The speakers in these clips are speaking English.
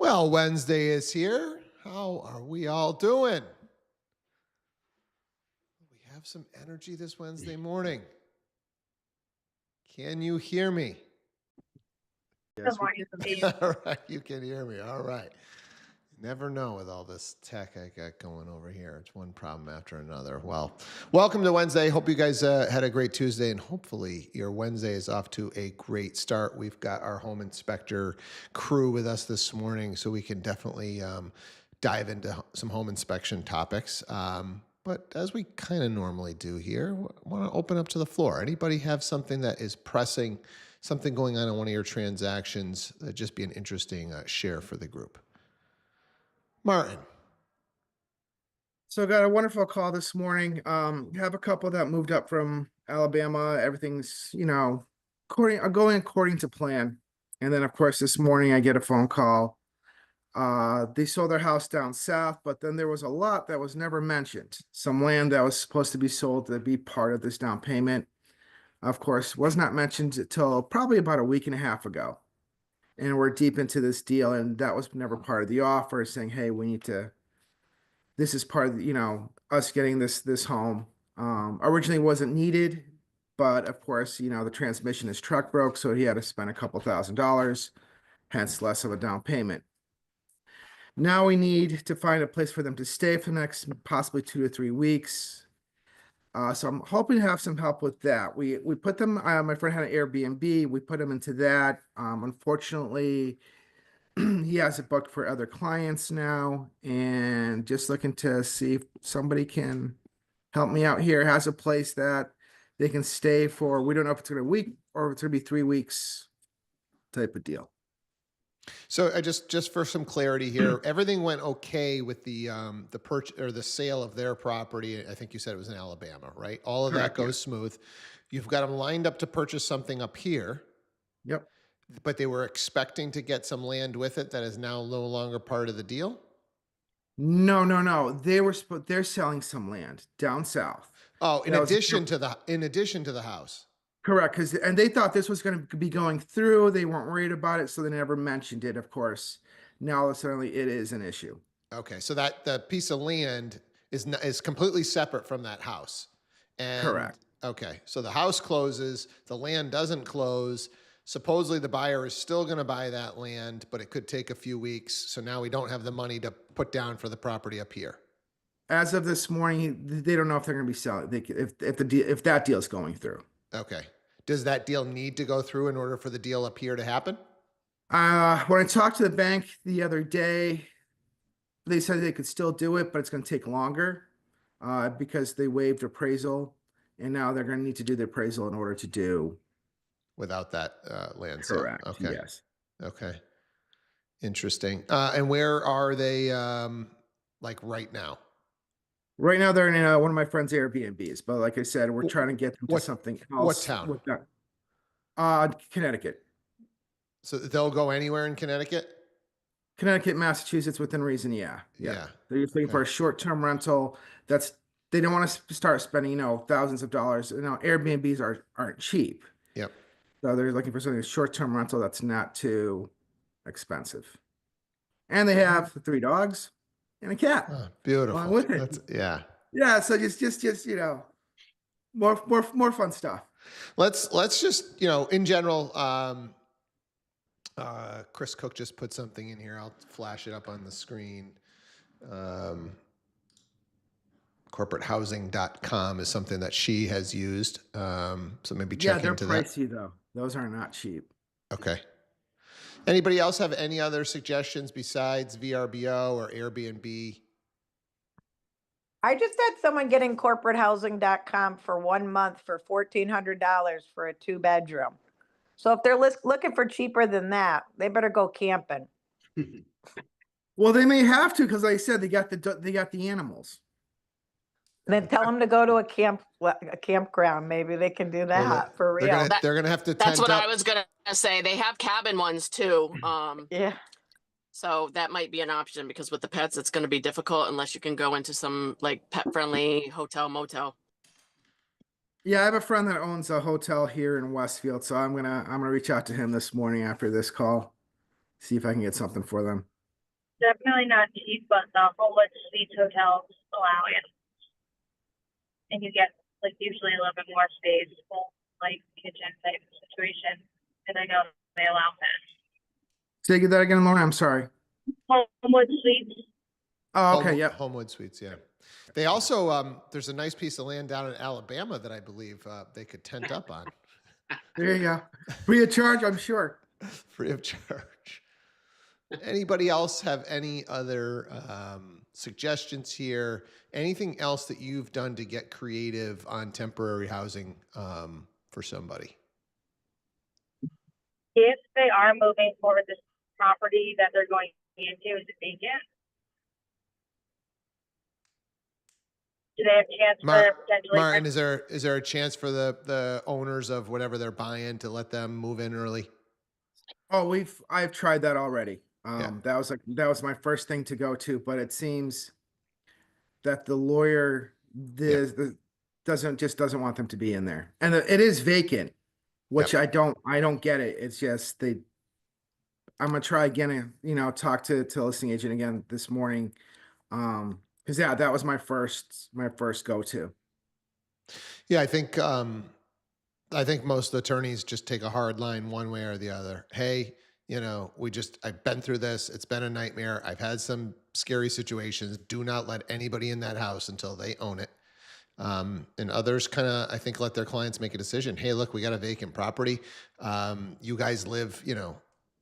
Well, Wednesday is here. How are we all doing? We have some energy this Wednesday morning. Can you hear me? Yes, we can. All right, you can hear me. All right. Never know with all this tech I got going over here. It's one problem after another. Well, welcome to Wednesday. Hope you guys had a great Tuesday, and hopefully your Wednesday is off to a great start. We've got our home inspector crew with us this morning, so we can definitely dive into some home inspection topics. But as we kind of normally do here, I want to open up to the floor. Anybody have something that is pressing, something going on in one of your transactions that'd just be an interesting share for the group? Martin. So I got a wonderful call this morning. Have a couple that moved up from Alabama. Everything's, going according to plan. And then of course this morning I get a phone call. They sold their house down south, but then there was a lot that was never mentioned. Some land that was supposed to be sold to be part of this down payment. Of course, was not mentioned until probably about a week and a half ago. And we're deep into this deal, and that was never part of the offer, saying, hey, we need to, this is part of the, us getting this home. Originally wasn't needed, but of course, the transmission, his truck broke, so he had to spend a couple $1,000s, hence less of a down payment. Now we need to find a place for them to stay for the next possibly 2 to 3 weeks. So I'm hoping to have some help with that. We put them, my friend had an Airbnb, we put him into that. Unfortunately, he has it booked for other clients now, and just looking to see if somebody can help me out here. Has a place that they can stay for, we don't know if it's gonna be a week or if it's gonna be 3 weeks type of deal. So I just for some clarity here, everything went okay with the purchase or the sale of their property. I think you said it was in Alabama, right? All of Correct, that goes smooth. You've got them lined up to purchase something up here. Yep. But they were expecting to get some land with it that is now no longer part of the deal. No. They're selling some land down south. Oh, in addition to the house. Correct, and they thought this was going to be going through. They weren't worried about it, so they never mentioned it. Of course, now suddenly it is an issue. Okay, so that the piece of land is completely separate from that house. And, correct. Okay, so the house closes, the land doesn't close. Supposedly the buyer is still going to buy that land, but it could take a few weeks. So now we don't have the money to put down for the property up here. As of this morning, they don't know if they're going to be selling. If that deal is going through. Okay. Does that deal need to go through in order for the deal up here to happen? When I talked to the bank the other day, they said they could still do it, but it's going to take longer because they waived appraisal, and now they're going to need to do the appraisal in order to do. Without that land sale. Correct. Okay. Yes. Okay. Interesting. And where are they like right now? Right now, they're in one of my friend's Airbnbs, but like I said, we're trying to get them to something else. What town? Connecticut. So they'll go anywhere in Connecticut? Connecticut, Massachusetts, within reason, yeah. They're just looking for a short-term rental. They don't want to start spending, thousands of dollars. Airbnbs aren't cheap. Yep. So they're looking for something short-term rental that's not too expensive. And they have 3 dogs and a cat. Oh, beautiful. Along with it. Yeah. Yeah. So just more fun stuff. Let's just, in general, Chris Cook just put something in here. I'll flash it up on the screen. Corporatehousing.com is something that she has used. So maybe check into that. Yeah, they're pricey though. Those are not cheap. Okay. Anybody else have any other suggestions besides VRBO or Airbnb? I just had someone getting corporatehousing.com for 1 month for $1,400 for a 2-bedroom. So if they're looking for cheaper than that, they better go camping. Well, they may have to, because like I said, they got the animals. Then tell them to go to a campground. Maybe they can do that for real. They're gonna have to. That's what I was gonna say. They have cabin ones too. Yeah. So that might be an option, because with the pets, it's going to be difficult unless you can go into some like pet friendly hotel motel. Yeah, I have a friend that owns a hotel here in Westfield, so I'm gonna reach out to him this morning after this call, see if I can get something for them. definitely not cheap, but the Homewood Suites hotels allow it. And you get like usually a little bit more space, full like kitchen type situation. And I know they allow that. Say that again, Lauren. I'm sorry. Homewood Suites. Oh, okay. Yep. Homewood Suites, yeah. They also, there's a nice piece of land down in Alabama that I believe they could tent up on. There you go. Free of charge, I'm sure. Free of charge. Anybody else have any other suggestions here? Anything else that you've done to get creative on temporary housing for somebody? If they are moving forward this property that they're going into is vacant, do they have a chance for potentially? Martin, is there a chance for the owners of whatever they're buying to let them move in early? Oh, I've tried that already. Yeah. That was my first thing to go to, but it seems that the lawyer doesn't want them to be in there, and it is vacant, which I don't get it. It's just I'm gonna try again and talk to listing agent again this morning, because that was my first go to. Yeah, I think most attorneys just take a hard line one way or the other. Hey, I've been through this. It's been a nightmare. I've had some scary situations. Do not let anybody in that house until they own it. And others kind of, I think, let their clients make a decision. Hey, look, we got a vacant property. You guys live,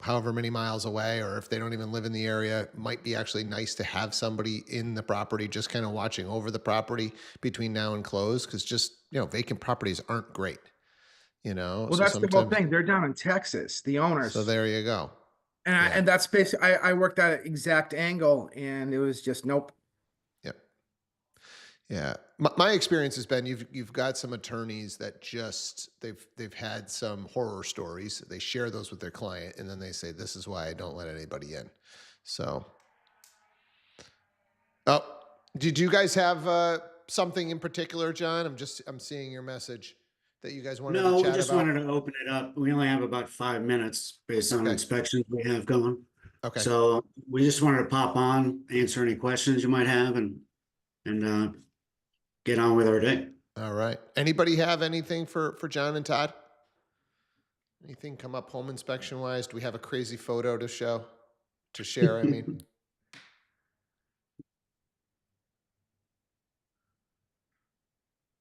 however many miles away, or if they don't even live in the area, it might be actually nice to have somebody in the property, just kind of watching over the property between now and close. Cause just, vacant properties aren't great. Well, so that's the whole thing. They're down in Texas, the owners. So there you go. And that's basically, I worked that exact angle, and it was just nope. Yep. Yeah. My experience has been you've got some attorneys that just they've had some horror stories. They share those with their client, and then they say, "This is why I don't let anybody in." So, did you guys have something in particular, John? I'm seeing your message that you guys wanted to chat about. No, we just wanted to open it up. We only have about 5 minutes based on inspections we have going. Okay. So we just wanted to pop on, answer any questions you might have, and get on with our day. All right. Anybody have anything for John and Todd? Anything come up home inspection wise? Do we have a crazy photo to share? I mean.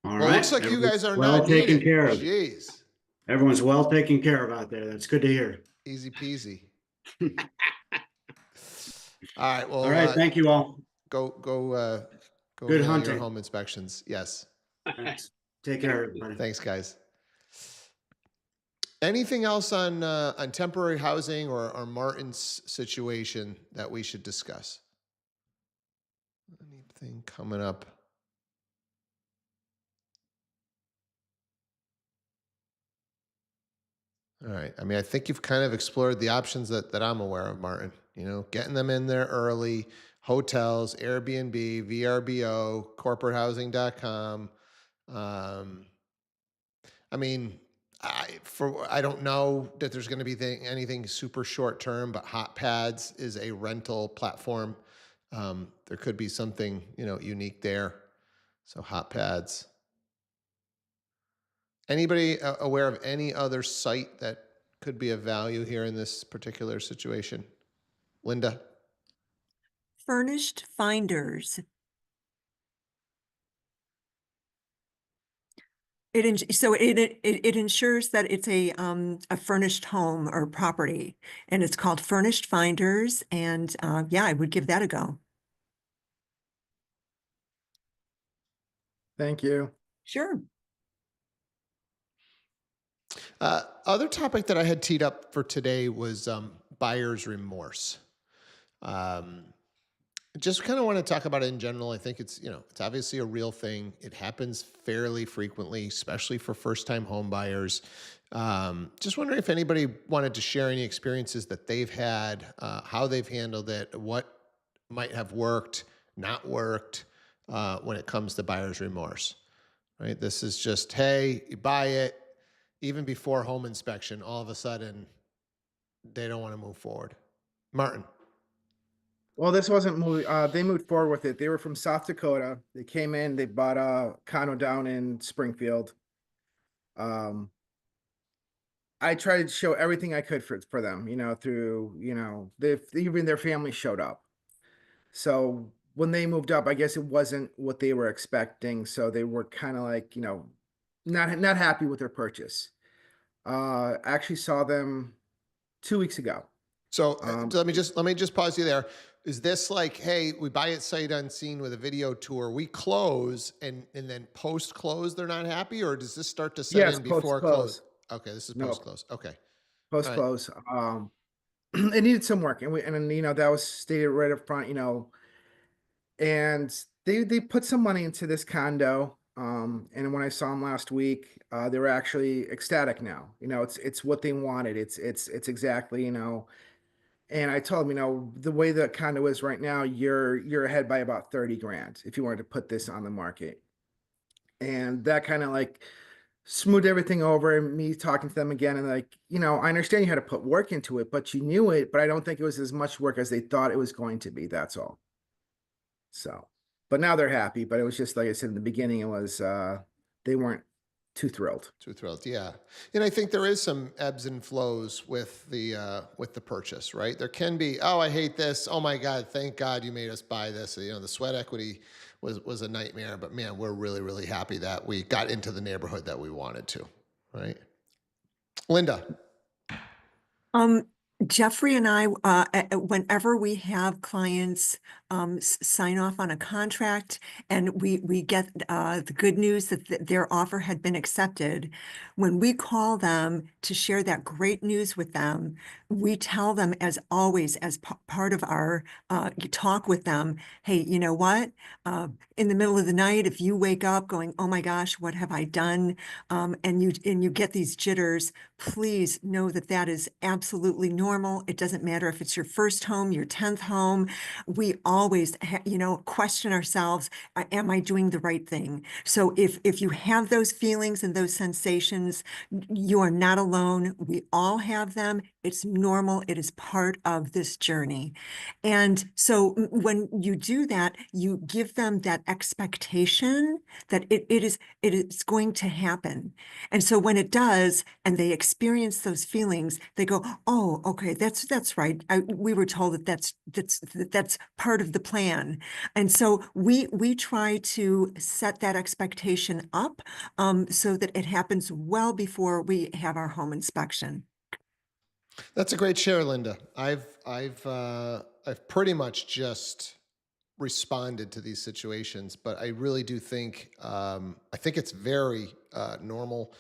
All Well, right. it looks like you guys are well not taken needed. care of. Jeez. Everyone's well taken care of out there. That's good to hear. Easy peasy. All right. Well, all right. Thank you all. Go Good hunting. your home inspections. Yes. Thanks. Take care, everybody. Thanks, guys. Anything else on temporary housing or Martin's situation that we should discuss? Anything coming up? All right. I mean, I think you've kind of explored the options that I'm aware of, Martin. Getting them in there early, hotels, Airbnb, VRBO, corporatehousing.com. I mean, I don't know that there's going to be anything super short term, but Hot Pads is a rental platform. There could be something, unique there. So Hot Pads. Anybody aware of any other site that could be of value here in this particular situation? Linda? Furnished Finders. It ensures that it's a furnished home or property, and it's called Furnished Finders. And I would give that a go. Thank you. Sure. Other topic that I had teed up for today was buyer's remorse. Just kind of want to talk about it in general. I think it's obviously a real thing. It happens fairly frequently, especially for first-time home buyers. Just wondering if anybody wanted to share any experiences that they've had, how they've handled it, what might have worked, not worked when it comes to buyer's remorse. Right? This is just, hey, you buy it, even before home inspection, all of a sudden, they don't want to move forward. Martin. Well, this wasn't moving. They moved forward with it. They were from South Dakota. They came in. They bought a condo down in Springfield. Um, I tried to show everything I could for them. Through they even their family showed up. So when they moved up, I guess it wasn't what they were expecting. So they were kind of like not happy with their purchase. Actually saw them 2 weeks ago. So Um, let me just pause you there. Is this like, hey, we buy it sight unseen with a video tour, we close and then post close they're not happy, or does this start to set yes, in post before close? close. Okay, this is No, post close. Okay, post all right. close. It needed some work, and then that was stated right up front. And they put some money into this condo. And when I saw them last week, they were actually ecstatic now. It's what they wanted. It's exactly. And I told them, the way the condo is right now, you're ahead by about 30 grand if you wanted to put this on the market. And that kind of like smoothed everything over, and me talking to them again, and like, I understand you had to put work into it, but you knew it, but I don't think it was as much work as they thought it was going to be. That's all. So, but now they're happy, but it was just like I said in the beginning, it was they weren't too thrilled. Too thrilled, yeah. And I think there is some ebbs and flows with the purchase, right? There can be, oh, I hate this. Oh my God, thank God you made us buy this. The sweat equity was a nightmare, but man, we're really, really happy that we got into the neighborhood that we wanted to, right? Linda. Um, Jeffrey and I, whenever we have clients sign off on a contract and we get the good news that their offer had been accepted, when we call them to share that great news with them, we tell them, as always, as part of our talk with them, hey, you know what? In the middle of the night, if you wake up going, oh my gosh, what have I done? And you get these jitters, please know that that is absolutely normal. It doesn't matter if it's your first home, your 10th home. We always, question ourselves, am I doing the right thing? So if you have those feelings and those sensations, you are not alone. We all have them. It's normal. It is part of this journey. And so when you do that, you give them that expectation that it is going to happen. And so when it does, and they experience those feelings, they go, "Oh, okay, that's right. We were told that that's part of the plan." And so we try to set that expectation up so that it happens well before we have our home inspection. That's a great share, Linda. I've pretty much just responded to these situations, but I really do think I think it's very normal.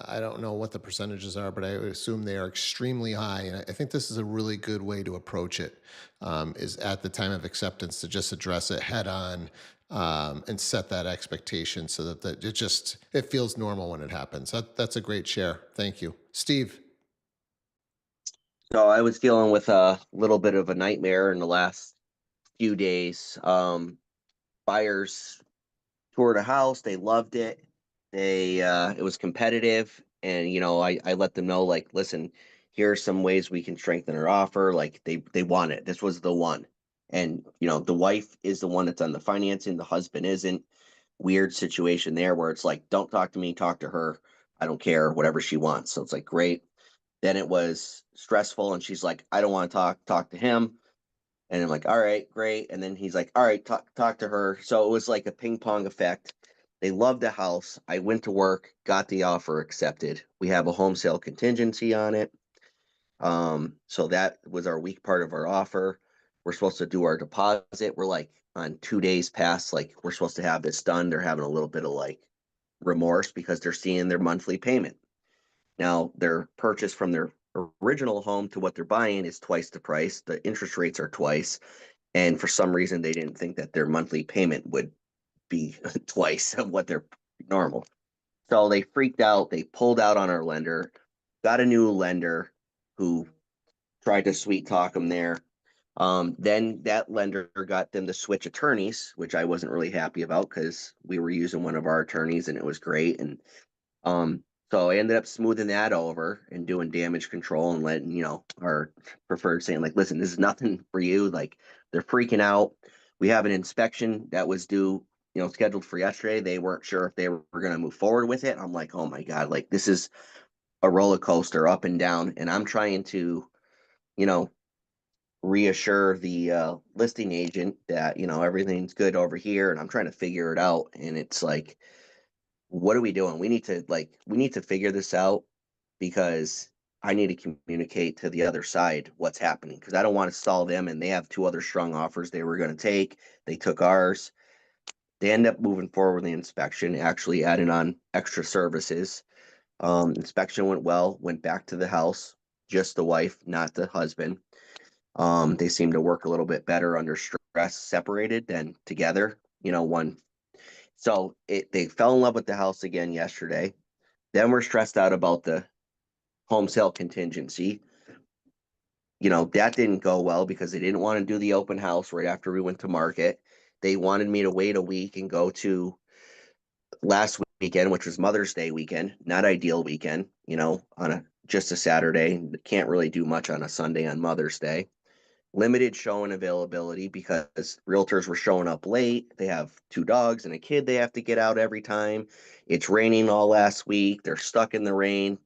I don't know what the percentages are, but I would assume they are extremely high. And I think this is a really good way to approach it. Is at the time of acceptance to just address it head on and set that expectation so that it feels normal when it happens. That's a great share. Thank you, Steve. So I was dealing with a little bit of a nightmare in the last few days. Buyers toured a house, they loved it. It was competitive, and I let them know, like, listen, here are some ways we can strengthen our offer. Like they want it. This was the one. And the wife is the one that's on the financing, the husband isn't. Weird situation there where it's like, don't talk to me, talk to her. I don't care, whatever she wants. So it's like, great. Then it was stressful, and she's like, I don't want to talk to him. And I'm like, all right, great. And then he's like, all right, talk to her. So it was like a ping pong effect. They loved the house. I went to work, got the offer accepted. We have a home sale contingency on it. So that was our weak part of our offer. We're supposed to do our deposit. We're like on 2 days past, like we're supposed to have this done. They're having a little bit of like remorse because they're seeing their monthly payment. Now, their purchase from their original home to what they're buying is twice the price. The interest rates are twice. And for some reason, they didn't think that their monthly payment would be twice of what their normal. So they freaked out. They pulled out on our lender, got a new lender who tried to sweet talk them there. Then that lender got them to switch attorneys, which I wasn't really happy about because we were using one of our attorneys and it was great. And So I ended up smoothing that over and doing damage control and letting, our preferred saying, like, listen, this is nothing for you. Like, they're freaking out. We have an inspection that was due, scheduled for yesterday. They weren't sure if they were going to move forward with it. I'm like, oh my God, like, this is a roller coaster up and down. And I'm trying to, you know, reassure the listing agent that, everything's good over here. And I'm trying to figure it out. And it's like, what are we doing? We need to figure this out, because I need to communicate to the other side what's happening, because I don't want to stall them. And they have two other strong offers they were going to take. They took ours. They end up moving forward with the inspection, actually adding on extra services. Inspection went well, went back to the house, just the wife, not the husband. They seem to work a little bit better under stress separated than together, one. So they fell in love with the house again yesterday. Then we're stressed out about the home sale contingency. That didn't go well because they didn't want to do the open house right after we went to market. They wanted me to wait a week and go to last weekend, which was Mother's Day weekend, not ideal weekend, on just a Saturday. Can't really do much on a Sunday on Mother's Day. Limited showing availability because realtors were showing up late. They have two dogs and a kid they have to get out every time. It's raining all last week. They're stuck in the rain.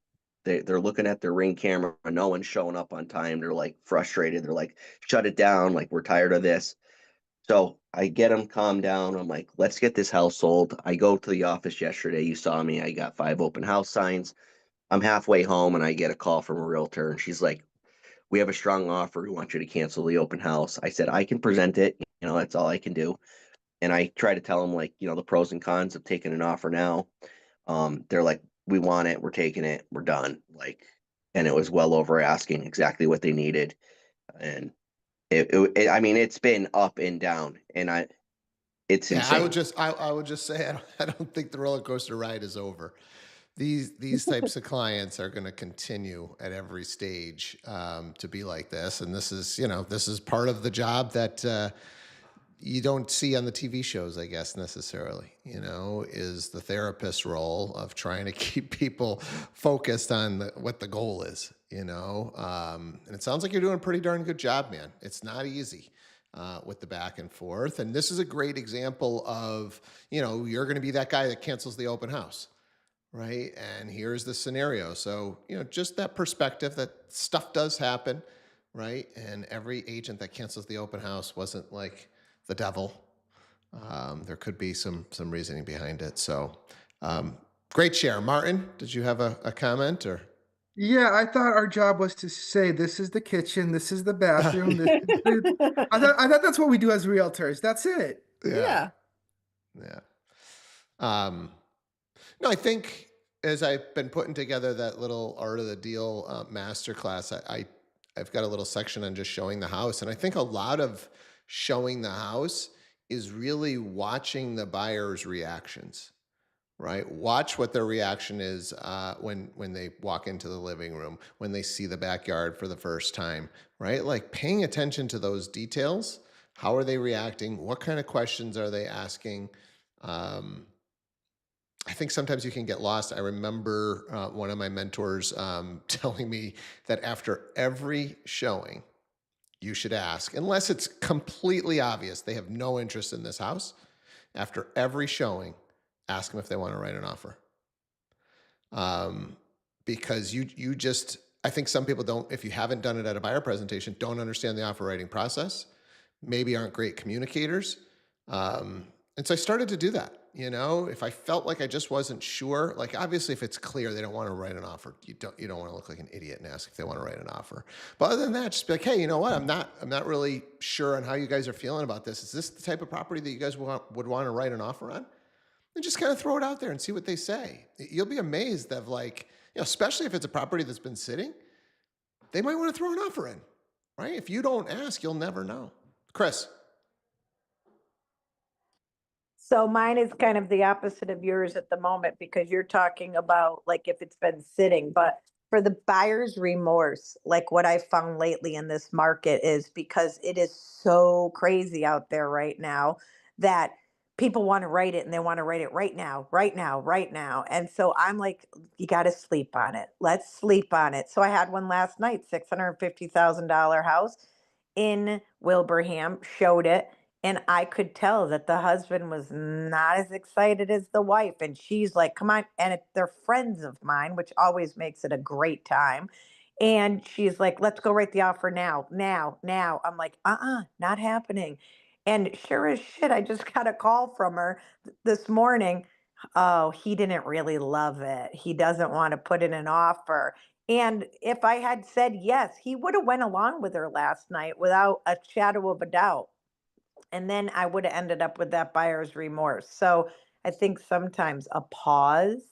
They're looking at their Ring camera. No one's showing up on time. They're like frustrated. They're like, shut it down. Like, we're tired of this. So I get them calmed down. I'm like, let's get this house sold. I go to the office yesterday. You saw me. I got 5 open house signs. I'm halfway home and I get a call from a realtor, and she's like, we have a strong offer. We want you to cancel the open house. I said, I can present it. That's all I can do. And I try to tell them, like, the pros and cons of taking an offer now. They're like, we want it. We're taking it. We're done. Like, and it was well over asking exactly what they needed. And I mean, it's been up and down, and it's Yeah, insane. I would just say I don't think the roller coaster ride is over. These types of clients are going to continue at every stage to be like this, and this is part of the job that you don't see on the TV shows, I guess, necessarily. Is the therapist role of trying to keep people focused on what the goal is. And it sounds like you're doing a pretty darn good job, man. It's not easy. With the back and forth. And this is a great example of, you're going to be that guy that cancels the open house, right? And here's the scenario. So, just that perspective that stuff does happen, right? And every agent that cancels the open house wasn't like the devil. There could be some reasoning behind it. So great share. Martin, did you have a comment or? Yeah, I thought our job was to say, this is the kitchen, this is the bathroom, this is the... I thought that's what we do as realtors. That's it. Yeah. Yeah. No, I think as I've been putting together that little art of the deal masterclass, I've got a little section on just showing the house. And I think a lot of showing the house is really watching the buyer's reactions, right? Watch what their reaction is when they walk into the living room, when they see the backyard for the first time, right? Like paying attention to those details. How are they reacting? What kind of questions are they asking? I think sometimes you can get lost. I remember one of my mentors telling me that after every showing, you should ask, unless it's completely obvious they have no interest in this house, after every showing, ask them if they want to write an offer. Because you just, I think some people don't, if you haven't done it at a buyer presentation, don't understand the offer writing process, maybe aren't great communicators. And so I started to do that. If I felt like I just wasn't sure, like obviously if it's clear they don't want to write an offer, you don't want to look like an idiot and ask if they want to write an offer. But other than that, just be like, hey, you know what? I'm not really sure on how you guys are feeling about this. Is this the type of property that you guys would want to write an offer on? And just kind of throw it out there and see what they say. You'll be amazed of like, especially if it's a property that's been sitting, they might want to throw an offer in, right? If you don't ask, you'll never know. Chris. So mine is kind of the opposite of yours at the moment, because you're talking about like if it's been sitting, but for the buyer's remorse, like what I found lately in this market is because it is so crazy out there right now that people want to write it and they want to write it right now, right now, right now. And so I'm like, you got to sleep on it. Let's sleep on it. So I had one last night, $650,000 house in Wilbraham, showed it. And I could tell that the husband was not as excited as the wife. And she's like, come on. And they're friends of mine, which always makes it a great time. And she's like, let's go write the offer now, now, now. I'm like, not happening. And sure as shit, I just got a call from her this morning. Oh, he didn't really love it. He doesn't want to put in an offer. And if I had said yes, he would have went along with her last night without a shadow of a doubt. And then I would have ended up with that buyer's remorse. So I think sometimes a pause,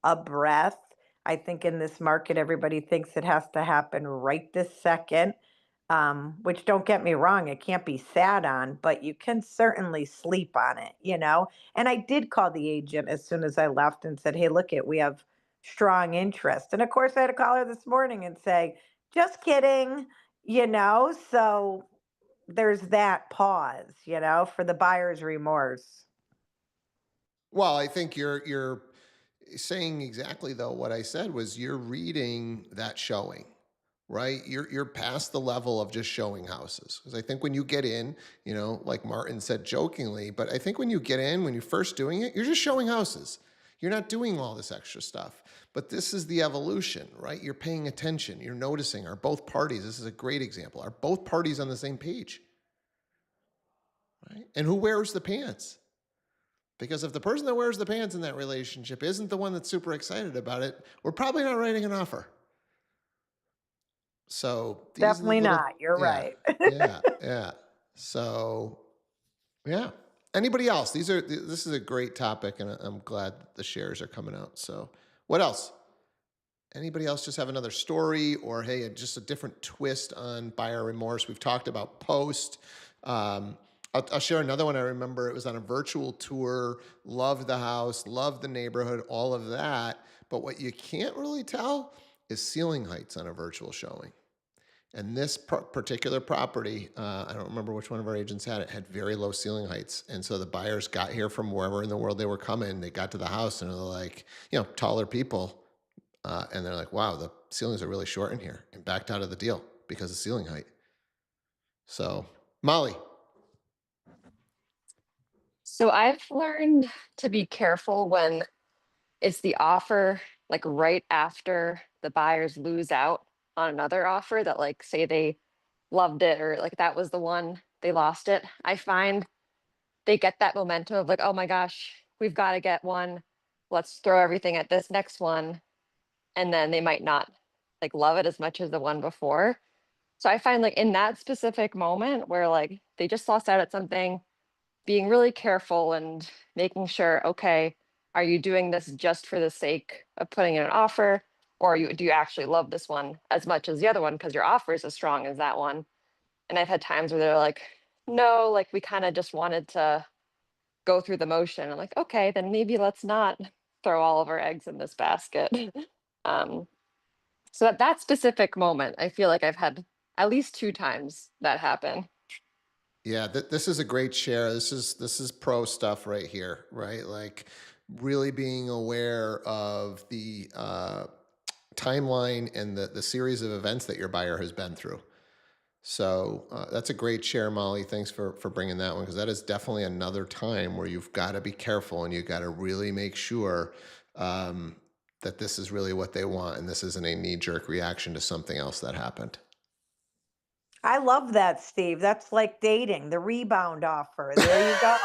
a breath. I think in this market, everybody thinks it has to happen right this second, which don't get me wrong, it can't be sat on, but you can certainly sleep on it, you know? And I did call the agent as soon as I left and said, hey, look it, we have strong interest. And of course, I had to call her this morning and say, just kidding, you know? So there's that pause, you know, for the buyer's remorse. Well, I think you're saying exactly though what I said was you're reading that showing, right? You're past the level of just showing houses. Because I think when you get in, you know, like Martin said jokingly, but I think when you get in, when you're first doing it, you're just showing houses. You're not doing all this extra stuff. But this is the evolution, right? You're paying attention. You're noticing. Are both parties, this is a great example, are both parties on the same page? Right? And who wears the pants? Because if the person that wears the pants in that relationship isn't the one that's super excited about it, we're probably not writing an offer. So these are the Definitely little, not. You're yeah, right. yeah. So yeah. Anybody else? This is a great topic, and I'm glad the shares are coming out. So what else? Anybody else just have another story, or hey, just a different twist on buyer remorse? We've talked about post. I'll share another one. I remember it was on a virtual tour, loved the house, loved the neighborhood, all of that. But what you can't really tell is ceiling heights on a virtual showing. And this particular property, I don't remember which one of our agents had it, had very low ceiling heights. And so the buyers got here from wherever in the world they were coming. They got to the house and they're like, you know, taller people. And they're like, wow, the ceilings are really short in here, and backed out of the deal because of ceiling height. So, Molly. So I've learned to be careful when it's the offer, like right after the buyers lose out on another offer that, like, say they loved it or like that was the one they lost it. I find they get that momentum of like, oh my gosh, we've got to get one. Let's throw everything at this next one. And then they might not like love it as much as the one before. So I find like in that specific moment where like they just lost out at something, being really careful and making sure, okay, are you doing this just for the sake of putting in an offer? Or do you actually love this one as much as the other one because your offer is as strong as that one? And I've had times where they're like, no, like we kind of just wanted to go through the motion. I'm like, okay, then maybe let's not throw all of our eggs in this basket. um, so at that specific moment, I feel like I've had at least 2 times that happen. Yeah, this is a great share. This is pro stuff right here, right? Like really being aware of the timeline and the series of events that your buyer has been through. So that's a great share, Molly. Thanks for bringing that one, because that is definitely another time where you've got to be careful and you've got to really make sure that this is really what they want and this isn't a knee-jerk reaction to something else that happened. I love that, Steve. That's like dating, the rebound offer. There you go.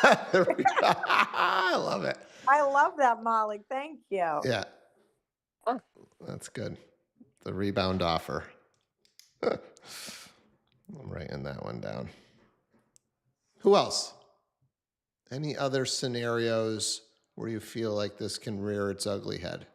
I love it. I love that, Molly. Thank you. Yeah, that's good. The rebound offer. I'm writing that one down. Who else? Any other scenarios where you feel like this can rear its ugly head?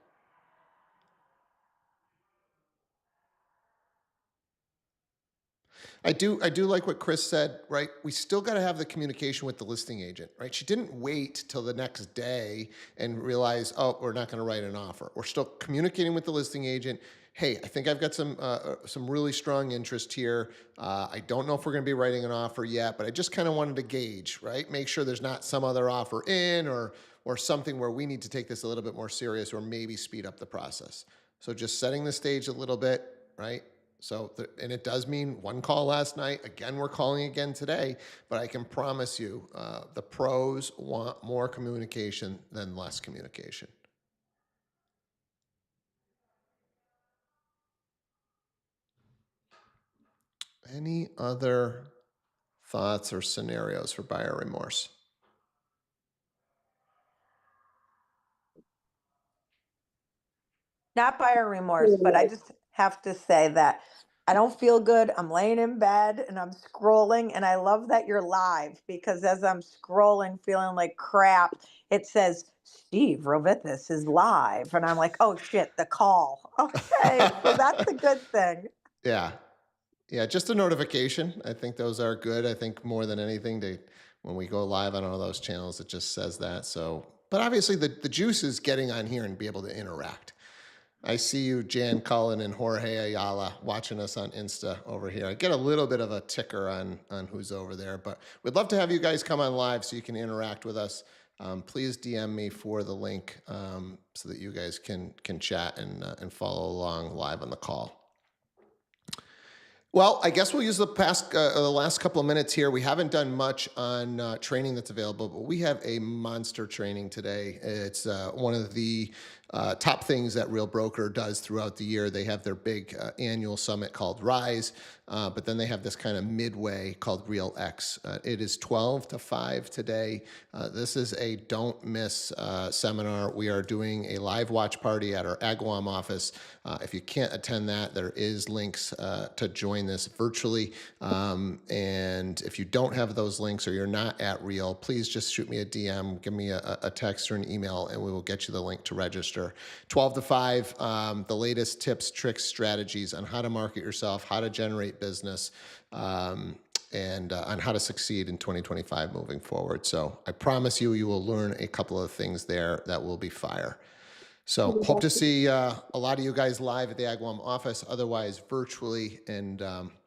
I do like what Chris said, right? We still got to have the communication with the listing agent, right? She didn't wait till the next day and realize, oh, we're not going to write an offer. We're still communicating with the listing agent. hey, I think I've got some really strong interest here. I don't know if we're going to be writing an offer yet, but I just kind of wanted to gauge, right? Make sure there's not some other offer in or something where we need to take this a little bit more serious or maybe speed up the process. So just setting the stage a little bit, right? So, and it does mean one call last night. Again, we're calling again today, but I can promise you the pros want more communication than less communication. Any other thoughts or scenarios for buyer remorse? Not buyer remorse, but I just have to say that I don't feel good. I'm laying in bed and I'm scrolling, and I love that you're live because as I'm scrolling, feeling like crap, it says Steve Rovithis is live, and I'm like, oh shit, the call. Okay, so that's a good thing. Yeah. Yeah, just a notification. I think those are good. I think more than anything, when we go live on all those channels, it just says that. So, but obviously the juice is getting on here and be able to interact. I see you, Jan Cullen and Jorge Ayala, watching us on Insta over here. I get a little bit of a ticker on who's over there, but we'd love to have you guys come on live so you can interact with us. Please DM me for the link so that you guys can chat and follow along live on the call. Well, I guess we'll use the last couple of minutes here. We haven't done much on training that's available, but we have a monster training today. It's one of the top things that Real Broker does throughout the year. They have their big annual summit called Rise, but then they have this kind of midway called Real X. It is 12 to 5 today. This is a don't miss seminar. We are doing a live watch party at our Agawam office. If you can't attend that, there is links to join this virtually. And if you don't have those links or you're not at Real, please just shoot me a DM, give me a text or an email, and we will get you the link to register. 12 to 5, the latest tips, tricks, strategies on how to market yourself, how to generate business, and on how to succeed in 2025 moving forward. So I promise you, you will learn a couple of things there that will be fire. So hope to see a lot of you guys live at the Agawam office, otherwise virtually, and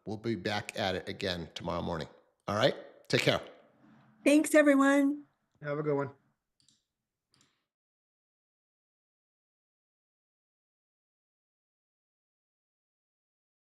we'll be back at it again tomorrow morning. All right, take care. Thanks, everyone. Have a good one.